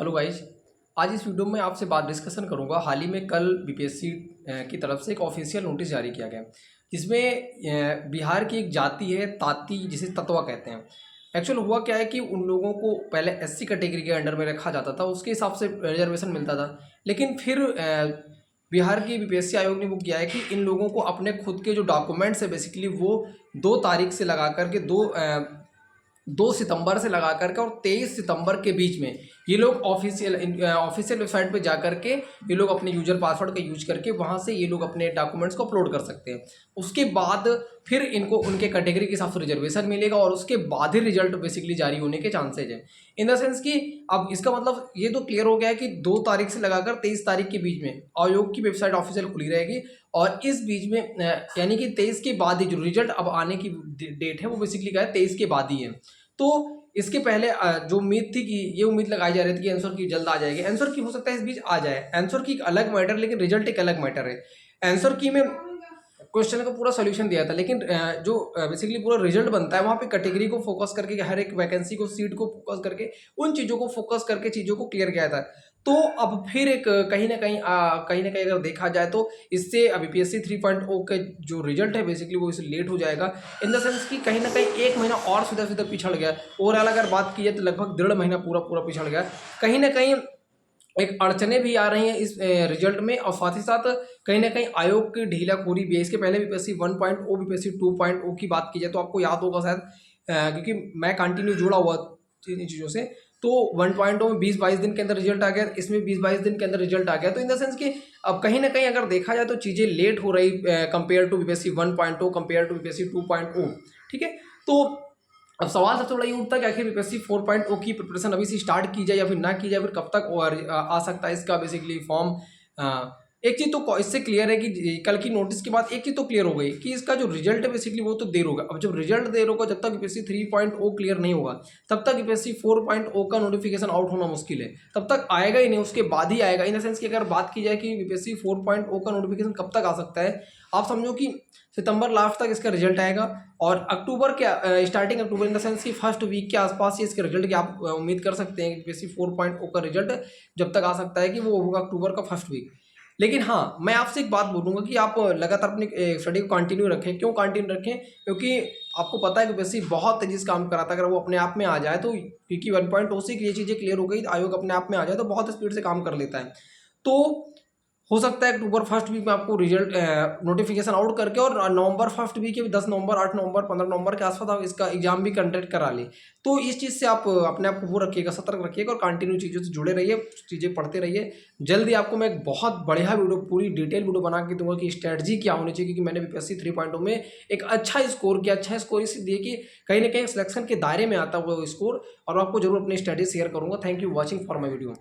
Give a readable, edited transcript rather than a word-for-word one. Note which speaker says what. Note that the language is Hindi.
Speaker 1: Hello guys. आज इस वीडियो में आपसे बात डिस्कशन करूंगा। हाल ही में कल बीपीएससी की तरफ से एक ऑफिशियल नोटिस जारी किया गया, जिसमें बिहार की एक जाति है ताती, जिसे ततवा कहते हैं। एक्चुअल हुआ क्या है कि उन लोगों को पहले एससी कैटेगरी के अंडर में रखा जाता था, उसके हिसाब से रिजर्वेशन मिलता था। लेकिन फिर बिहार की बीपीएससी आयोग ने वो किया है कि इन लोगों को अपने खुद के जो डॉक्यूमेंट्स है बेसिकली वो 2 तारीख से लगा करके 2 सितंबर से लगा करके और 23 सितंबर के बीच में ये लोग ऑफिशियल वेबसाइट पे जा करके ये लोग अपने यूजर पासवर्ड का यूज करके वहाँ से ये लोग अपने डॉक्यूमेंट्स को अपलोड कर सकते हैं। उसके बाद फिर इनको उनके कैटेगरी के हिसाब से रिजर्वेशन मिलेगा और उसके बाद ही रिजल्ट बेसिकली जारी होने के चांसेज है। इन द सेंस कि अब इसका मतलब ये तो क्लियर हो गया है कि 2 तारीख से लगाकर 23 तारीख के बीच में आयोग की वेबसाइट ऑफिशियल खुली रहेगी और इस बीच में यानी कि 23 के बाद ही जो रिजल्ट अब आने की डेट है वो बेसिकली क्या है 23 के बाद ही है। तो इसके पहले जो उम्मीद थी कि ये उम्मीद लगाई जा रही थी कि आंसर की जल्द आ जाएगी। आंसर की हो सकता है इस बीच आ जाए। आंसर की एक अलग मैटर, लेकिन रिजल्ट एक अलग मैटर है। आंसर की में क्वेश्चन का पूरा सॉल्यूशन दिया था, लेकिन जो बेसिकली पूरा रिजल्ट बनता है वहाँ पे कैटेगरी को फोकस करके, हर एक वैकेंसी को, सीट को फोकस करके, उन चीज़ों को फोकस करके चीज़ों को क्लियर किया था। तो अब फिर एक कहीं ना कहीं अगर देखा जाए तो इससे बीपीएससी 3.0 के जो रिजल्ट है बेसिकली वो इससे लेट हो जाएगा। इन द सेंस कि कहीं ना कहीं 1 महीना और सीधा सीधा पिछड़ गया। ओवरऑल अगर बात की जाए तो लगभग 1.5 महीना पूरा पिछड़ गया। कहीं ना कहीं एक अड़चने भी आ रही हैं इस रिजल्ट में और साथ ही साथ कहीं ना कहीं आयोग की ढीलाखोरी भी है। इसके पहले बीपीएससी 1.0 बीपीएससी 2.0 की बात की जाए तो आपको याद होगा शायद, क्योंकि मैं कंटिन्यू जुड़ा हुआ इन चीज़ों से। तो 1.0 में 20-22 दिन के अंदर रिजल्ट आ गया, इसमें 20-22 दिन के अंदर रिजल्ट आ गया। तो इन द सेंस कि अब कहीं ना कहीं अगर देखा जाए तो चीज़ें लेट हो रही compare to BPSC 1.0, compare to BPSC 2.0। ठीक है, तो अब सवाल सबसे बड़ा ये उठता है कि आखिर बीपीएससी 4.0 की प्रिपरेशन अभी से स्टार्ट की जाए या फिर ना की जाए, फिर कब तक और आ सकता है इसका बेसिकली फॉर्म। एक चीज़ तो इससे क्लियर है कि कल की नोटिस के बाद एक चीज़ तो क्लियर हो गई कि इसका जो रिजल्ट है बेसिकली वो तो देर होगा। अब जब रिजल्ट देर होगा, जब तक बीपीएससी 3.0 क्लियर नहीं होगा तब तक बीपीएससी 4.0 का नोटिफिकेशन आउट होना मुश्किल है। तब तक आएगा ही नहीं, उसके बाद ही आएगा। इन द सेंस की अगर बात की जाए कि बीपीएससी 4.0 का नोटिफिकेशन कब तक आ सकता है, आप समझो कि सितंबर लास्ट तक इसका रिजल्ट आएगा और अक्टूबर के starting October in the sense की फर्स्ट वीक के आसपास ही इसके रिजल्ट की आप उम्मीद कर सकते हैं कि बीपीएससी 4.0 का रिजल्ट जब तक आ सकता है कि वो होगा अक्टूबर का फर्स्ट वीक। लेकिन हाँ, मैं आपसे एक बात बोलूँगा कि आप लगातार अपनी स्टडी को कंटिन्यू रखें। क्यों कंटिन्यू रखें? क्योंकि आपको पता है कि बीपीएससी बहुत तेज़ी से काम कराता है। अगर वो अपने आप में आ जाए तो, क्योंकि 1.0 से ये चीज़ें क्लियर हो गई, आयोग अपने आप में आ जाए तो बहुत स्पीड से काम कर लेता है। तो हो सकता है अक्टूबर फर्स्ट वीक में आपको रिजल्ट नोटिफिकेशन आउट करके और नवंबर फर्स्ट वीक के 10 नवंबर, 8 नवंबर, 15 नवंबर के आसपास आप इसका एग्जाम भी कंडक्ट करा लें। तो इस चीज़ से आप अपने आप को वो रखिएगा, सतर्क रखिएगा और कंटिन्यू चीज़ों से जुड़े रहिए, चीज़ें पढ़ते रहिए। जल्दी आपको मैं एक बहुत बढ़िया वीडियो, पूरी डिटेल वीडियो बना के दूंगा कि स्ट्रैटेजी क्या होनी चाहिए, क्योंकि मैंने बीपीएससी 3.0 में एक अच्छा स्कोर किया। अच्छा स्कोर इसलिए कि कहीं ना कहीं सिलेक्शन के दायरे में आता है वो स्कोर, और आपको जरूर अपनी स्टडी शेयर करूँगा। Thank you watching for my video.